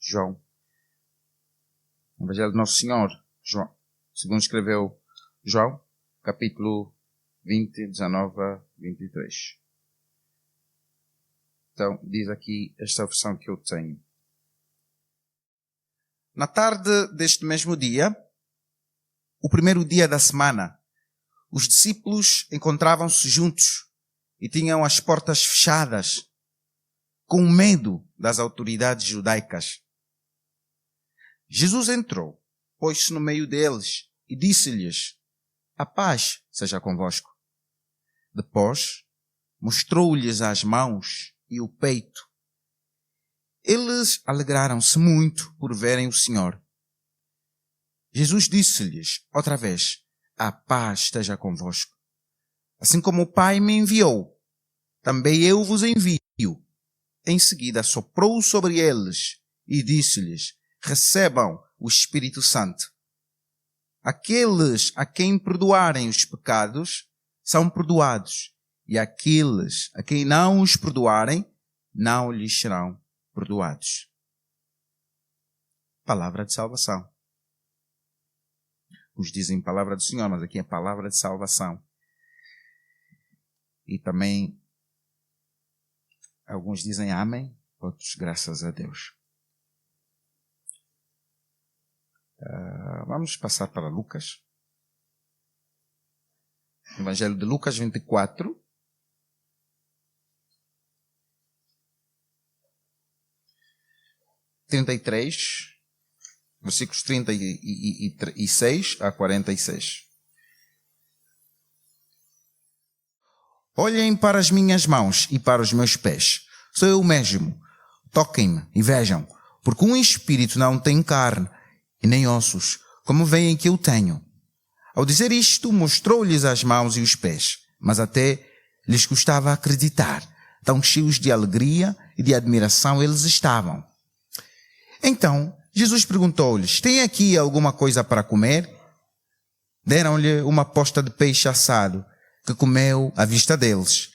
João. Evangelho de Nosso Senhor, João, segundo escreveu João, capítulo 20, 19 a 23. Então, diz aqui esta versão que eu tenho. Na tarde deste mesmo dia, o primeiro dia da semana, os discípulos encontravam-se juntos e tinham as portas fechadas, com medo das autoridades judaicas. Jesus entrou, pôs-se no meio deles e disse-lhes: "A paz seja convosco." Depois, mostrou-lhes as mãos e o peito. Eles alegraram-se muito por verem o Senhor. Jesus disse-lhes outra vez: "A paz esteja convosco. Assim como o Pai me enviou, também eu vos envio." Em seguida soprou sobre eles e disse-lhes: "Recebam o Espírito Santo. Aqueles a quem perdoarem os pecados são perdoados, e aqueles a quem não os perdoarem não lhes serão perdoados." Palavra de salvação. Uns dizem palavra do Senhor, mas aqui é palavra de salvação. E também alguns dizem amém, outros graças a Deus. Vamos passar para Lucas. Evangelho de Lucas 24. Versículos 36 a 46. "Olhem para as minhas mãos e para os meus pés. Sou eu mesmo. Toquem-me e vejam, porque um espírito não tem carne e nem ossos, como veem que eu tenho." Ao dizer isto, mostrou-lhes as mãos e os pés, mas até lhes custava acreditar. Tão cheios de alegria e de admiração eles estavam. Então, Jesus perguntou-lhes: "Tem aqui alguma coisa para comer?" Deram-lhe uma posta de peixe assado, que comeu à vista deles.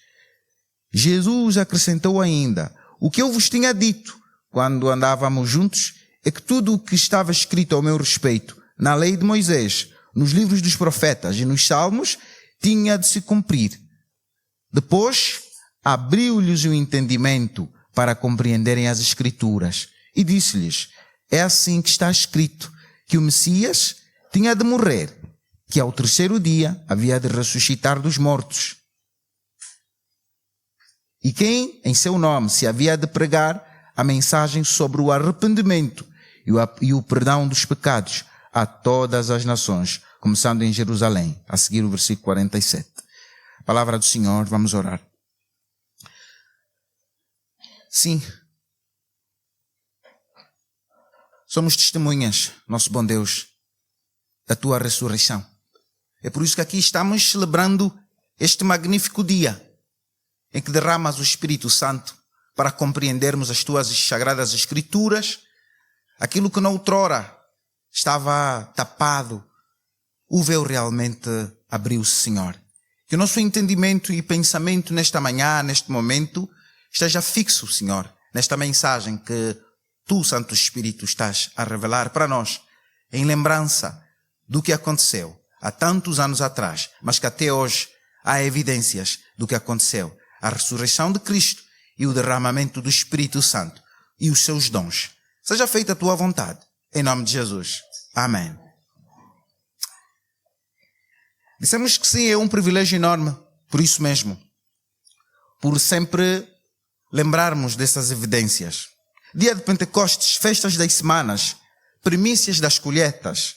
Jesus acrescentou ainda: "O que eu vos tinha dito quando andávamos juntos é que tudo o que estava escrito ao meu respeito na lei de Moisés, nos livros dos profetas e nos salmos, tinha de se cumprir." Depois, abriu-lhes o entendimento para compreenderem as Escrituras e disse-lhes: "É assim que está escrito, que o Messias tinha de morrer, que ao terceiro dia havia de ressuscitar dos mortos, e quem em seu nome se havia de pregar a mensagem sobre o arrependimento e o perdão dos pecados a todas as nações, começando em Jerusalém." A seguir o versículo 47. Palavra do Senhor, vamos orar. Sim, somos testemunhas, nosso bom Deus, da tua ressurreição. É por isso que aqui estamos celebrando este magnífico dia em que derramas o Espírito Santo para compreendermos as tuas sagradas Escrituras, aquilo que noutrora estava tapado, o véu realmente abriu-se, Senhor. Que o nosso entendimento e pensamento nesta manhã, neste momento, esteja fixo, Senhor, nesta mensagem que tu, Santo Espírito, estás a revelar para nós, em lembrança do que aconteceu há tantos anos atrás, mas que até hoje há evidências do que aconteceu. A ressurreição de Cristo e o derramamento do Espírito Santo e os seus dons. Seja feita a tua vontade. Em nome de Jesus. Amém. Dissemos que sim, é um privilégio enorme, por isso mesmo. Por sempre lembrarmos dessas evidências. Dia de Pentecostes, festas das semanas, primícias das colheitas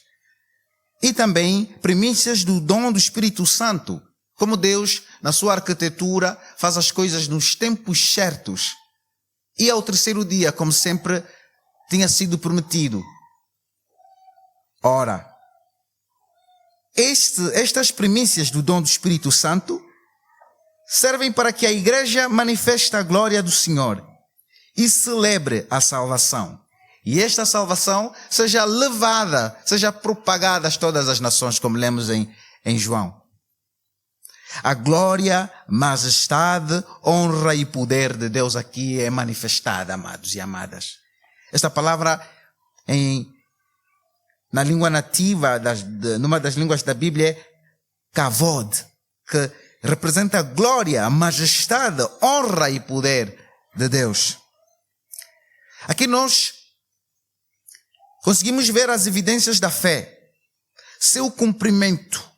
e também primícias do dom do Espírito Santo. Como Deus, na sua arquitetura, faz as coisas nos tempos certos. E ao terceiro dia, como sempre tinha sido prometido. Ora, estas primícias do dom do Espírito Santo servem para que a igreja manifeste a glória do Senhor e celebre a salvação. E esta salvação seja levada, seja propagada a todas as nações, como lemos em João. A glória, majestade, honra e poder de Deus aqui é manifestada, amados e amadas. Esta palavra na língua nativa, numa das línguas da Bíblia, é kavod, que representa a glória, a majestade, honra e poder de Deus. Aqui nós conseguimos ver as evidências da fé, seu cumprimento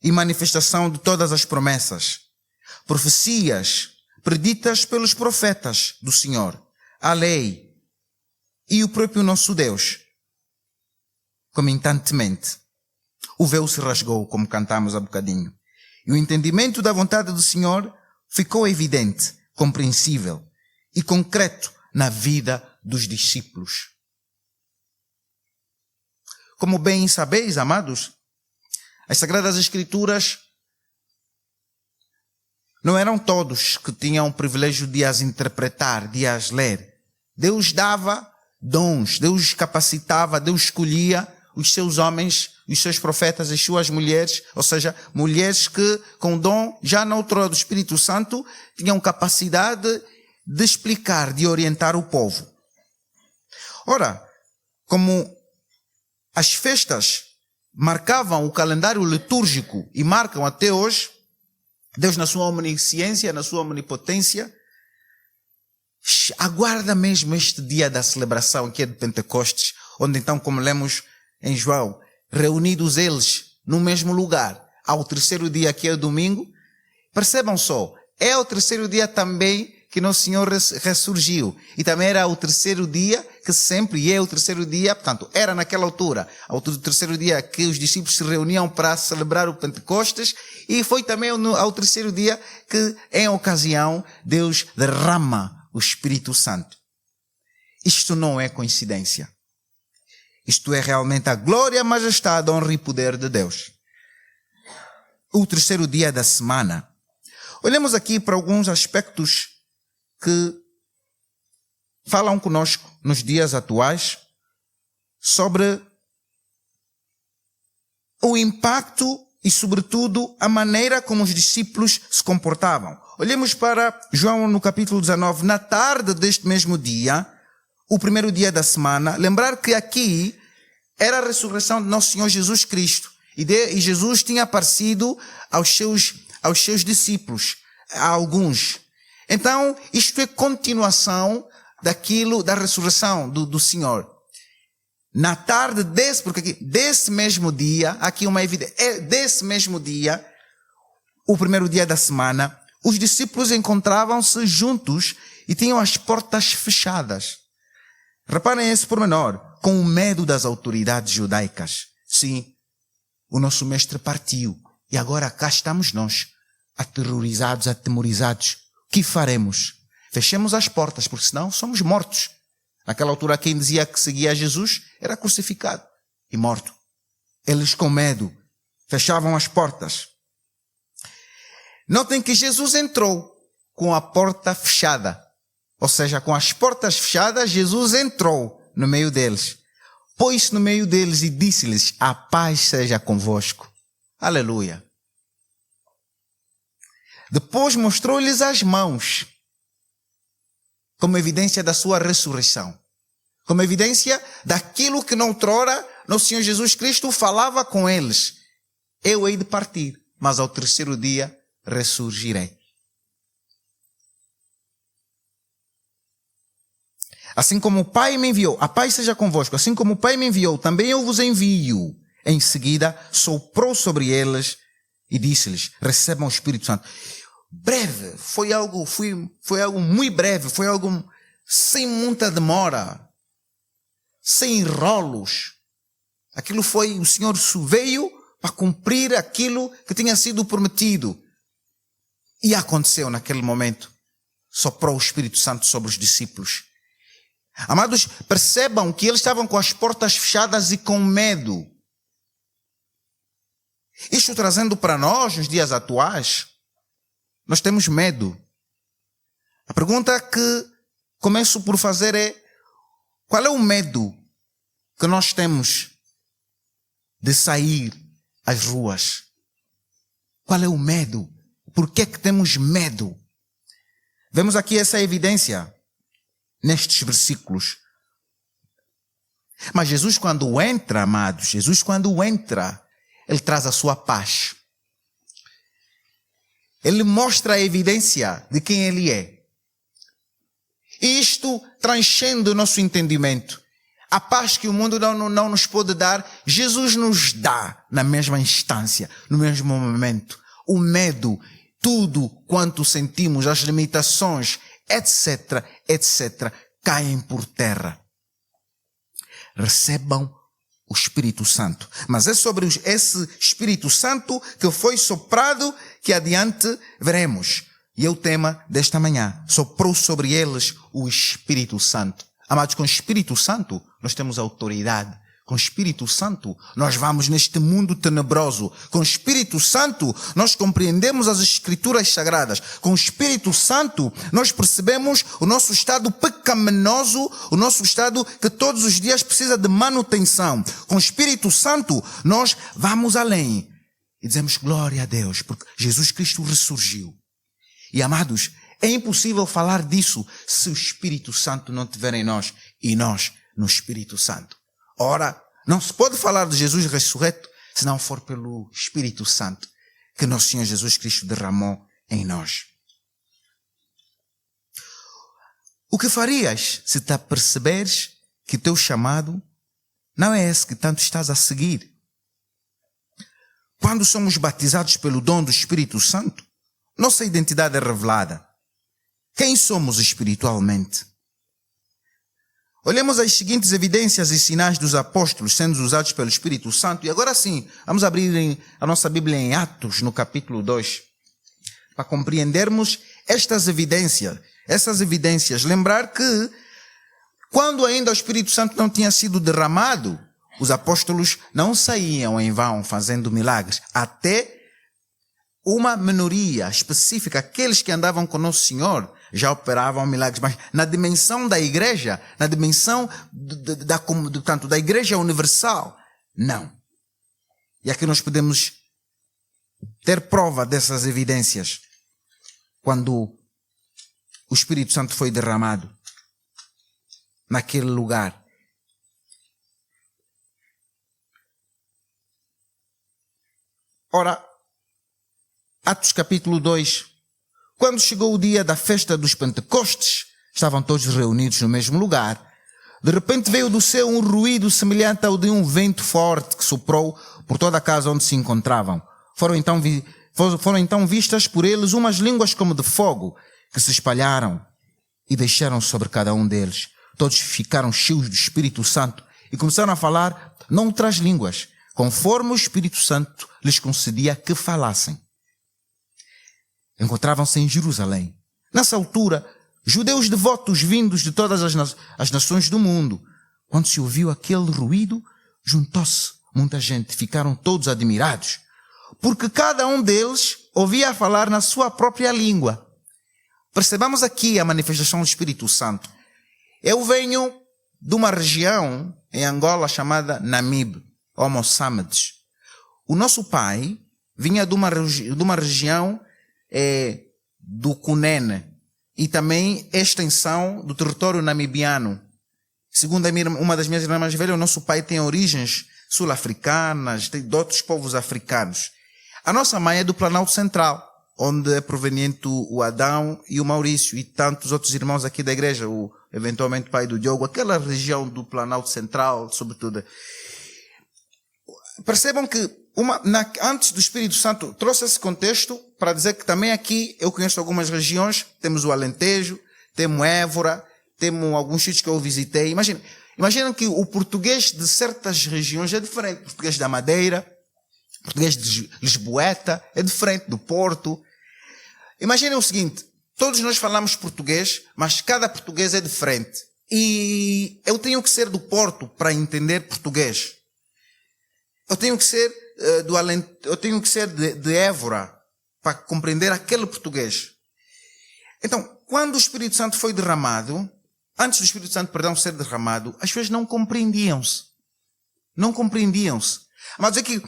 e manifestação de todas as promessas, profecias preditas pelos profetas do Senhor, a lei e o próprio nosso Deus. Comentantemente, o véu se rasgou, como cantamos há bocadinho, e o entendimento da vontade do Senhor ficou evidente, compreensível e concreto na vida dos discípulos. Como bem sabeis, amados, as Sagradas Escrituras não eram todos que tinham o privilégio de as interpretar, de as ler. Deus dava dons, Deus capacitava, Deus escolhia os seus homens, os seus profetas, as suas mulheres, ou seja, mulheres que com dom, já na altura do Espírito Santo, tinham capacidade de explicar, de orientar o povo. Ora, como as festas marcavam o calendário litúrgico e marcam até hoje, Deus na sua onisciência, na sua onipotência, aguarda mesmo este dia da celebração que é de Pentecostes, onde então, como lemos em João, reunidos eles no mesmo lugar, ao terceiro dia que é o domingo. Percebam só, é o terceiro dia também que nosso Senhor ressurgiu. E também era o terceiro dia que sempre é o terceiro dia, portanto, era naquela altura, ao terceiro dia que os discípulos se reuniam para celebrar o Pentecostes, e foi também ao terceiro dia que, em ocasião, Deus derrama o Espírito Santo. Isto não é coincidência. Isto é realmente a glória, a majestade, a honra e poder de Deus. O terceiro dia da semana. Olhemos aqui para alguns aspectos que falam conosco nos dias atuais sobre o impacto e, sobretudo, a maneira como os discípulos se comportavam. Olhemos para João no capítulo 19. Na tarde deste mesmo dia, o primeiro dia da semana, lembrar que aqui era a ressurreição de nosso Senhor Jesus Cristo. E Jesus tinha aparecido aos seus discípulos, a alguns. Então, isto é continuação da ressurreição do Senhor. Na tarde desse mesmo dia, aqui uma evidência, desse mesmo dia, o primeiro dia da semana, os discípulos encontravam-se juntos e tinham as portas fechadas. Reparem esse pormenor, com o medo das autoridades judaicas. Sim, o nosso mestre partiu e agora cá estamos nós, aterrorizados, atemorizados. O que faremos? Fechemos as portas, porque senão somos mortos. Naquela altura, quem dizia que seguia Jesus era crucificado e morto. Eles, com medo, fechavam as portas. Notem que Jesus entrou com a porta fechada. Ou seja, com as portas fechadas, Jesus entrou no meio deles. Pôs-se no meio deles e disse-lhes: a paz seja convosco. Aleluia. Depois mostrou-lhes as mãos, como evidência da sua ressurreição. Como evidência daquilo que noutrora nosso Senhor Jesus Cristo falava com eles. Eu hei de partir, mas ao terceiro dia ressurgirei. Assim como o Pai me enviou, a paz seja convosco, assim como o Pai me enviou, também eu vos envio. Em seguida, soprou sobre eles e disse-lhes: recebam o Espírito Santo. Breve, foi algo muito breve, foi algo sem muita demora, sem enrolos. Aquilo foi, o Senhor veio para cumprir aquilo que tinha sido prometido. E aconteceu naquele momento. Soprou o Espírito Santo sobre os discípulos. Amados, percebam que eles estavam com as portas fechadas e com medo. Isto trazendo para nós, nos dias atuais, nós temos medo. A pergunta que começo por fazer é: qual é o medo que nós temos de sair às ruas? Qual é o medo? Por que é que temos medo? Vemos aqui essa evidência nestes versículos. Mas Jesus, quando entra, amados, Jesus, quando entra, Ele traz a sua paz. Ele mostra a evidência de quem Ele é. E isto transcende o nosso entendimento. A paz que o mundo não nos pode dar, Jesus nos dá na mesma instância, no mesmo momento. O medo, tudo quanto sentimos, as limitações, etc., etc., caem por terra. Recebam o Espírito Santo. Mas é sobre esse Espírito Santo que foi soprado que adiante veremos. E é o tema desta manhã. Soprou sobre eles o Espírito Santo. Amados, com o Espírito Santo nós temos autoridade. Com o Espírito Santo nós vamos neste mundo tenebroso. Com o Espírito Santo nós compreendemos as Escrituras Sagradas. Com o Espírito Santo nós percebemos o nosso estado pecaminoso, o nosso estado que todos os dias precisa de manutenção. Com o Espírito Santo nós vamos além e dizemos glória a Deus, porque Jesus Cristo ressurgiu. E amados, é impossível falar disso se o Espírito Santo não estiver em nós e nós no Espírito Santo. Ora, não se pode falar de Jesus ressurreto se não for pelo Espírito Santo que nosso Senhor Jesus Cristo derramou em nós. O que farias se te aperceberes que teu chamado não é esse que tanto estás a seguir? Quando somos batizados pelo dom do Espírito Santo, nossa identidade é revelada. Quem somos espiritualmente? Olhemos as seguintes evidências e sinais dos apóstolos sendo usados pelo Espírito Santo. E agora sim, vamos abrir a nossa Bíblia em Atos, no capítulo 2, para compreendermos estas evidências. Essas evidências. Lembrar que, quando ainda o Espírito Santo não tinha sido derramado, os apóstolos não saíam em vão fazendo milagres. Até uma minoria específica, aqueles que andavam com Nosso Senhor, já operavam milagres, mas na dimensão da igreja, na dimensão da igreja universal, não. E aqui nós podemos ter prova dessas evidências quando o Espírito Santo foi derramado naquele lugar. Ora, Atos capítulo 2, quando chegou o dia da festa dos Pentecostes, estavam todos reunidos no mesmo lugar. De repente veio do céu um ruído semelhante ao de um vento forte que soprou por toda a casa onde se encontravam. Foram então vistas por eles umas línguas como de fogo, que se espalharam e deixaram sobre cada um deles. Todos ficaram cheios do Espírito Santo e começaram a falar noutras línguas, conforme o Espírito Santo lhes concedia que falassem. Encontravam-se em Jerusalém. Nessa altura, judeus devotos vindos de todas as nações do mundo. Quando se ouviu aquele ruído, juntou-se muita gente. Ficaram todos admirados, porque cada um deles ouvia falar na sua própria língua. Percebamos aqui a manifestação do Espírito Santo. Eu venho de uma região em Angola chamada Namibe, ou Moçambique. O nosso pai vinha de uma região do Cunene e também extensão do território namibiano. Segundo uma das minhas irmãs mais velhas, o nosso pai tem origens sul-africanas, de outros povos africanos. A nossa mãe é do Planalto Central, onde é proveniente o Adão e o Maurício e tantos outros irmãos aqui da igreja, eventualmente o pai do Diogo, aquela região do Planalto Central, sobretudo. Percebam que antes do Espírito Santo trouxe esse contexto para dizer que também aqui eu conheço algumas regiões, temos o Alentejo, temos Évora, temos alguns sítios que eu visitei. Imaginem que o português de certas regiões é diferente. O português da Madeira, o português de Lisboeta é diferente do Porto. Imaginem o seguinte, todos nós falamos português, mas cada português é diferente. E eu tenho que ser do Porto para entender português. Eu tenho que ser de Évora para compreender aquele português. Então, quando o Espírito Santo foi derramado, antes do Espírito Santo, ser derramado, as pessoas não compreendiam-se. Mas é que,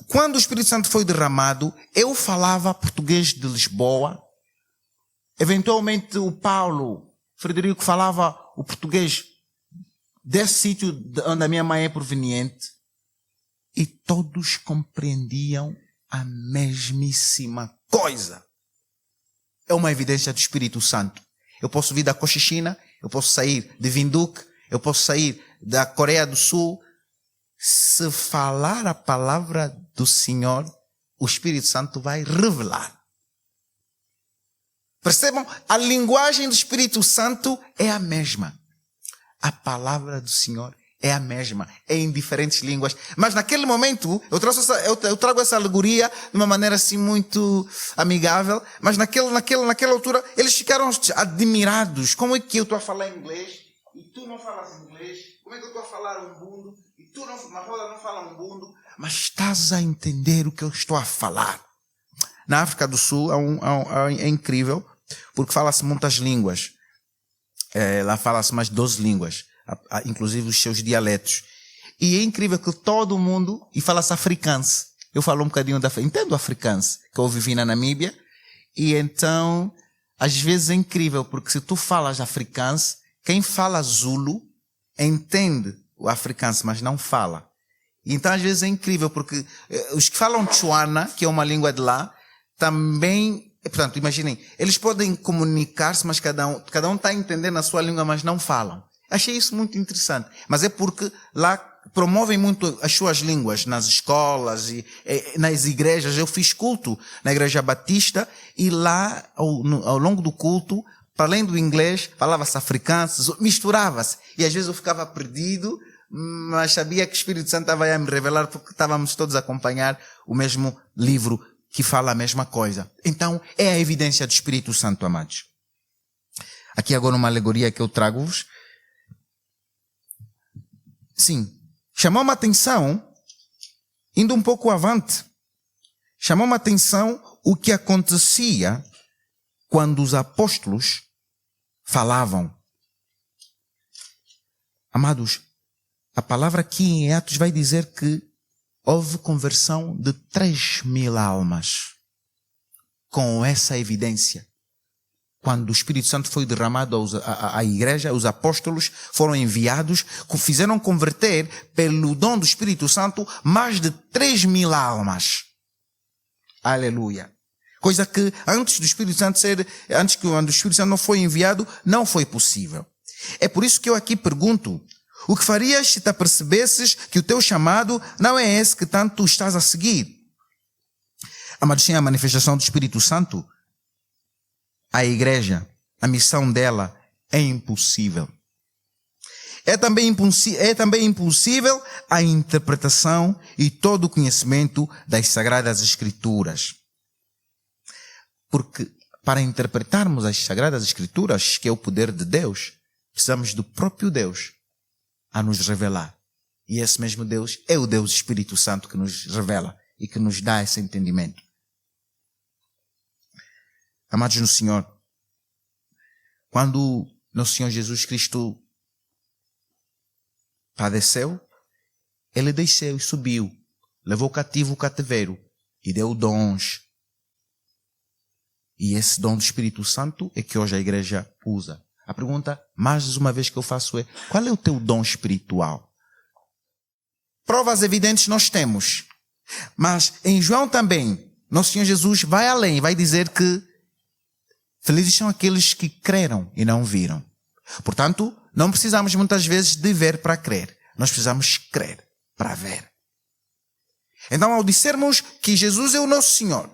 quando o Espírito Santo foi derramado, eu falava português de Lisboa. Eventualmente o Frederico falava o português desse sítio de onde a minha mãe é proveniente, e todos compreendiam a mesmíssima coisa. É uma evidência do Espírito Santo. Eu posso vir da Cochinchina, eu posso sair de Windhoek, eu posso sair da Coreia do Sul. Se falar a palavra do Senhor, o Espírito Santo vai revelar. Percebam, a linguagem do Espírito Santo é a mesma. A palavra do Senhor é a mesma, é em diferentes línguas. Mas naquele momento, eu trago essa alegoria de uma maneira assim muito amigável, mas naquela altura, eles ficaram admirados. Como é que eu estou a falar inglês e tu não falas inglês? Como é que eu estou a falar umbundo e tu na roda não fala umbundo? Mas estás a entender o que eu estou a falar. Na África do Sul é incrível, porque fala-se muitas línguas. Lá fala-se mais 12 línguas. Inclusive os seus dialetos. E é incrível que todo mundo, e fala-se africans. Eu falo um bocadinho entendo africans, que eu vivi na Namíbia, e então, às vezes é incrível, porque se tu falas africans, quem fala Zulu entende o africans, mas não fala. E então, às vezes é incrível, porque os que falam Tswana, que é uma língua de lá, também, portanto, imaginem, eles podem comunicar-se, mas cada um está entendendo a sua língua, mas não falam. Achei isso muito interessante. Mas é porque lá promovem muito as suas línguas nas escolas e nas igrejas. Eu fiz culto na Igreja Batista e lá, ao longo do culto, para além do inglês, falava-se africano, misturava-se. E às vezes eu ficava perdido, mas sabia que o Espírito Santo estava a me revelar porque estávamos todos a acompanhar o mesmo livro que fala a mesma coisa. Então, é a evidência do Espírito Santo, amados. Aqui agora uma alegoria que eu trago-vos. Sim, chamou-me a atenção, indo um pouco avante, chamou-me a atenção o que acontecia quando os apóstolos falavam. Amados, a palavra aqui em Atos vai dizer que houve conversão de 3.000 almas. Com essa evidência. Quando o Espírito Santo foi derramado à igreja, os apóstolos foram enviados, fizeram converter, pelo dom do Espírito Santo, mais de 3.000 almas. Aleluia. Coisa que antes do Espírito Santo quando o Espírito Santo não foi enviado, não foi possível. É por isso que eu aqui pergunto, o que farias se te apercebesses que o teu chamado não é esse que tanto estás a seguir? Amados, sem a manifestação do Espírito Santo, a igreja, a missão dela é impossível. É também impossível a interpretação e todo o conhecimento das Sagradas Escrituras. Porque para interpretarmos as Sagradas Escrituras, que é o poder de Deus, precisamos do próprio Deus a nos revelar. E esse mesmo Deus é o Deus Espírito Santo que nos revela e que nos dá esse entendimento. Amados no Senhor, quando nosso Senhor Jesus Cristo padeceu, Ele desceu e subiu, levou cativo o cativeiro e deu dons. E esse dom do Espírito Santo é que hoje a igreja usa. A pergunta, mais uma vez que eu faço é, qual é o teu dom espiritual? Provas evidentes nós temos. Mas em João também, nosso Senhor Jesus vai além, vai dizer que felizes são aqueles que creram e não viram. Portanto, não precisamos muitas vezes de ver para crer. Nós precisamos crer para ver. Então, ao dissermos que Jesus é o nosso Senhor,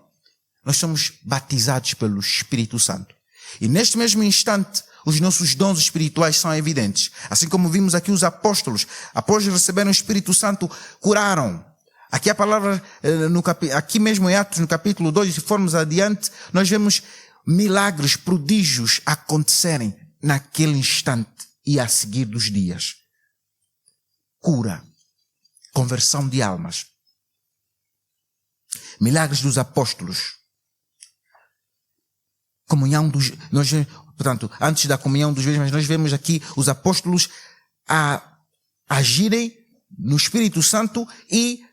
nós somos batizados pelo Espírito Santo. E neste mesmo instante, os nossos dons espirituais são evidentes. Assim como vimos aqui os apóstolos, após receberem o Espírito Santo, curaram. Aqui a palavra, aqui mesmo em Atos, no capítulo 2, se formos adiante, nós vemos milagres, prodígios acontecerem naquele instante e a seguir dos dias. Cura, conversão de almas, milagres dos apóstolos, comunhão portanto, antes da comunhão dos mesmos, nós vemos aqui os apóstolos a agirem no Espírito Santo e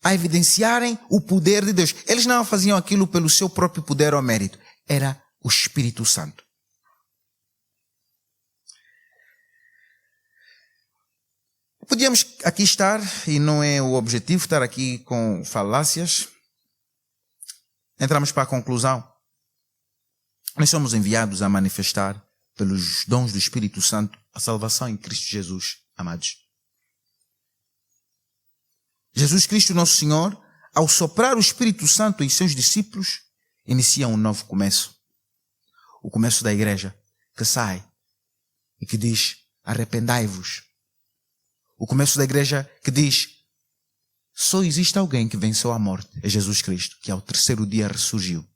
a evidenciarem o poder de Deus. Eles não faziam aquilo pelo seu próprio poder ou mérito. Era o Espírito Santo. Podíamos aqui estar, e não é o objetivo estar aqui com falácias. Entramos para a conclusão. Nós somos enviados a manifestar, pelos dons do Espírito Santo, a salvação em Cristo Jesus, amados. Jesus Cristo, nosso Senhor, ao soprar o Espírito Santo em seus discípulos, inicia um novo começo. O começo da igreja, que sai e que diz: arrependai-vos. O começo da igreja que diz: só existe alguém que venceu a morte, é Jesus Cristo, que ao terceiro dia ressurgiu.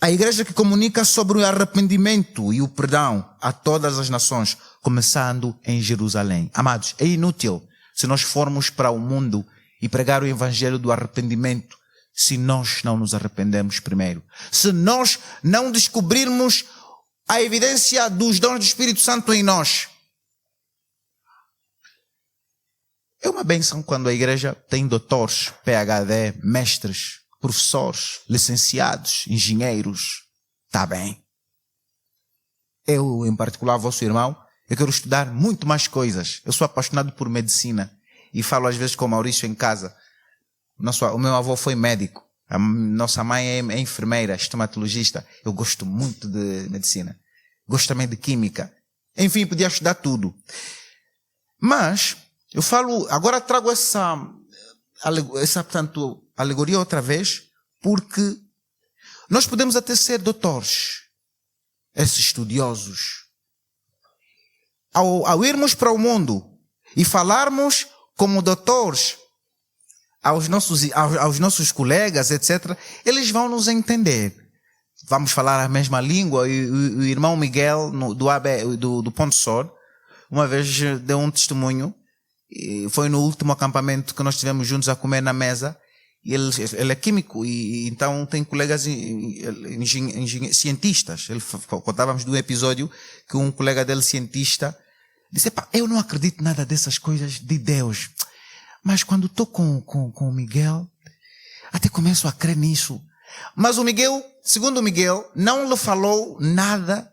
A igreja que comunica sobre o arrependimento e o perdão a todas as nações, começando em Jerusalém. Amados, é inútil se nós formos para o mundo e pregar o evangelho do arrependimento, se nós não nos arrependemos primeiro. Se nós não descobrirmos a evidência dos dons do Espírito Santo em nós. É uma bênção quando a igreja tem doutores, PhD, mestres, professores, licenciados, engenheiros. Está bem. Eu, em particular, vosso irmão, eu quero estudar muito mais coisas. Eu sou apaixonado por medicina e falo às vezes com o Maurício em casa. O meu avô foi médico. A nossa mãe é enfermeira, estomatologista. Eu gosto muito de medicina. Gosto também de química. Enfim, podia estudar tudo. Mas eu falo, agora trago essa portanto, alegoria outra vez, porque nós podemos até ser doutores, esses estudiosos. Ao irmos para o mundo e falarmos como doutores aos nossos colegas, etc., eles vão nos entender. Vamos falar a mesma língua. E o irmão Miguel, do Ponte Sor, uma vez deu um testemunho. E foi no último acampamento que nós estivemos juntos a comer na mesa. E ele é químico e então tem colegas cientistas. Contávamos de um episódio que um colega dele, cientista, disse: eu não acredito nada dessas coisas de Deus, mas quando estou com o Miguel, até começo a crer nisso. Mas o Miguel, segundo o Miguel, não lhe falou nada,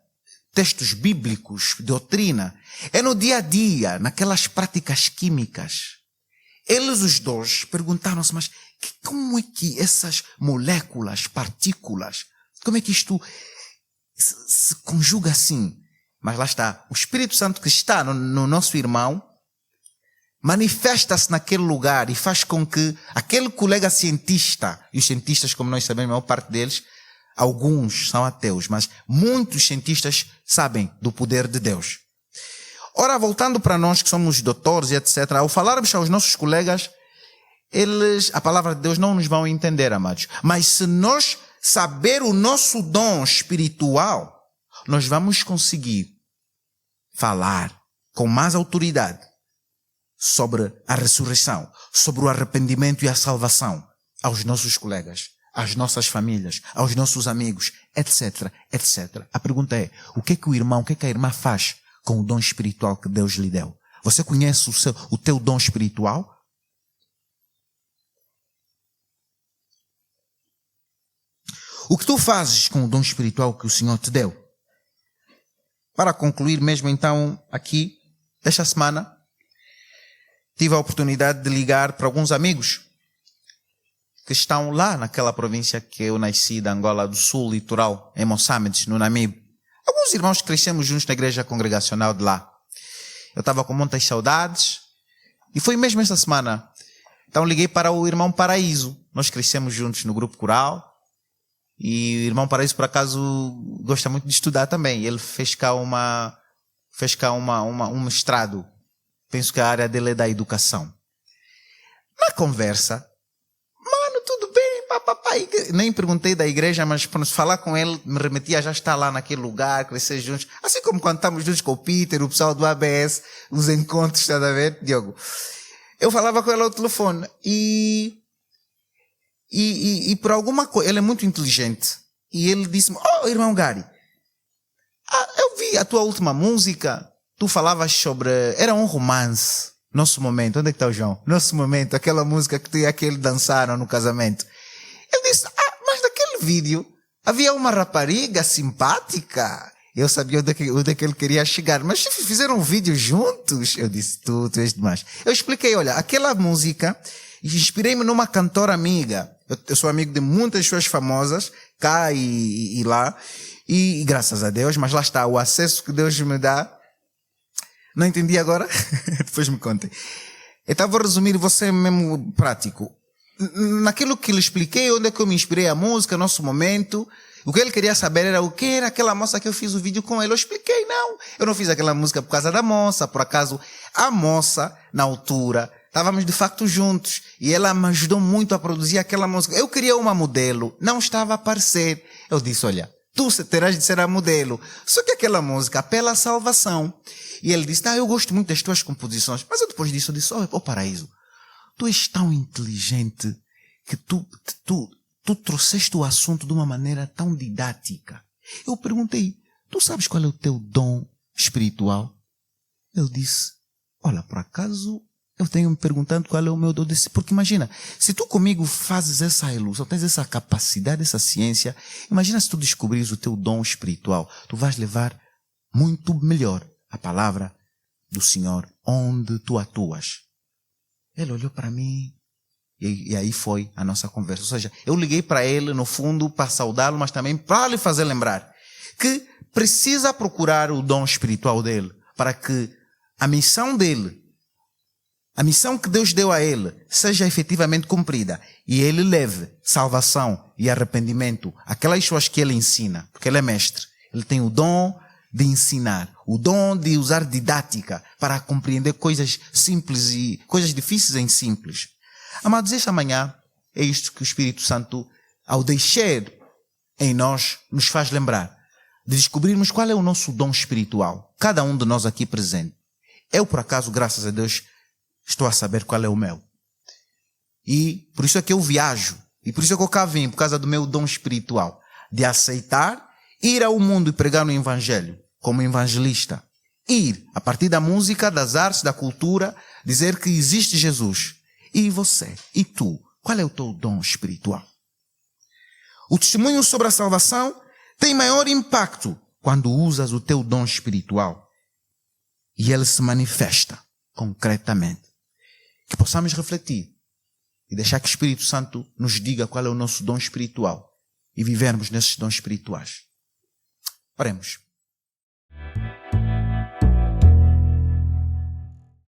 textos bíblicos, doutrina. É no dia a dia, naquelas práticas químicas. Eles os dois perguntaram-se: mas como é que essas moléculas, partículas, como é que isto se conjuga assim? Mas lá está, o Espírito Santo que está no nosso irmão manifesta-se naquele lugar e faz com que aquele colega cientista, e os cientistas, como nós sabemos, a maior parte deles, alguns são ateus, mas muitos cientistas sabem do poder de Deus. Ora, voltando para nós que somos doutores e etc., ao falarmos aos nossos colegas, a palavra de Deus não nos vão entender, amados. Mas se nós saber o nosso dom espiritual, nós vamos conseguir falar com mais autoridade sobre a ressurreição, sobre o arrependimento e a salvação aos nossos colegas, às nossas famílias, aos nossos amigos, etc, etc. A pergunta é: o que é que o irmão, o que é que a irmã faz com o dom espiritual que Deus lhe deu? Você conhece o teu dom espiritual? O que tu fazes com o dom espiritual que o Senhor te deu? Para concluir mesmo então aqui, esta semana, tive a oportunidade de ligar para alguns amigos que estão lá naquela província que eu nasci, da Angola do Sul, litoral, em Moçambique, no Namibe. Alguns irmãos que crescemos juntos na igreja congregacional de lá. Eu estava com muitas saudades e foi mesmo esta semana. Então liguei para o irmão Paraíso. Nós crescemos juntos no grupo coral. E o irmão Paraíso, por acaso, gosta muito de estudar também. Ele fez cá um mestrado. Penso que a área dele é da educação. Na conversa, mano, tudo bem, papai. Nem perguntei da igreja, mas para falar com ele, me remetia a já estar lá naquele lugar, crescer juntos. Assim como quando estamos juntos com o Peter, o pessoal do ABS, os encontros, está a ver, Diogo? Eu falava com ele ao telefone e por alguma coisa, ele é muito inteligente. E ele disse-me: oh, irmão Gary, eu vi a tua última música. Tu falavas sobre... Era um romance. Nosso Momento. Onde é que está o João? Nosso Momento. Aquela música que tu e aquele dançaram no casamento. Ele disse: mas naquele vídeo havia uma rapariga simpática. Eu sabia onde é que ele queria chegar. Mas fizeram um vídeo juntos. Eu disse, tu és demais. Eu expliquei, olha, aquela música, inspirei-me numa cantora amiga. Eu sou amigo de muitas pessoas famosas, cá e lá. E graças a Deus, mas lá está, o acesso que Deus me dá. Não entendi agora? Depois me contem. Então vou resumir, você mesmo prático. Naquilo que lhe expliquei, onde é que eu me inspirei a música, nosso momento. O que ele queria saber era o que era aquela moça que eu fiz o vídeo com ele. Eu expliquei, não. Eu não fiz aquela música por causa da moça. Por acaso, a moça, na altura, estávamos de facto juntos. E ela me ajudou muito a produzir aquela música. Eu queria uma modelo. Não estava a aparecer. Eu disse, olha, tu terás de ser a modelo. Só que aquela música apela à salvação. E ele disse, eu gosto muito das tuas composições. Mas eu depois disso, eu disse, Paraíso, tu és tão inteligente que tu trouxeste o assunto de uma maneira tão didática. Eu perguntei, tu sabes qual é o teu dom espiritual? Ele disse, olha, por acaso eu tenho me perguntando qual é o meu dom. Porque imagina, se tu comigo fazes essa ilusão, tens essa capacidade, essa ciência, imagina se tu descobrires o teu dom espiritual, tu vais levar muito melhor a palavra do Senhor onde tu atuas. Ele olhou para mim e aí foi a nossa conversa. Ou seja, eu liguei para ele, no fundo, para saudá-lo, mas também para lhe fazer lembrar que precisa procurar o dom espiritual dele, para que a missão dele, a missão que Deus deu a ele, seja efetivamente cumprida e ele leve salvação e arrependimento àquelas pessoas que ele ensina, porque ele é mestre. Ele tem o dom de ensinar, o dom de usar didática para compreender coisas simples e coisas difíceis em simples. Amados, esta manhã é isto que o Espírito Santo, ao deixar em nós, nos faz lembrar de descobrirmos qual é o nosso dom espiritual. Cada um de nós aqui presente. Eu, por acaso, graças a Deus, estou a saber qual é o meu. E por isso é que eu viajo. E por isso é que eu cá vim, por causa do meu dom espiritual. De aceitar, ir ao mundo e pregar no Evangelho, como evangelista. Ir, a partir da música, das artes, da cultura, dizer que existe Jesus. E você? E tu? Qual é o teu dom espiritual? O testemunho sobre a salvação tem maior impacto quando usas o teu dom espiritual. E ele se manifesta concretamente. Que possamos refletir e deixar que o Espírito Santo nos diga qual é o nosso dom espiritual e vivermos nesses dons espirituais. Oremos.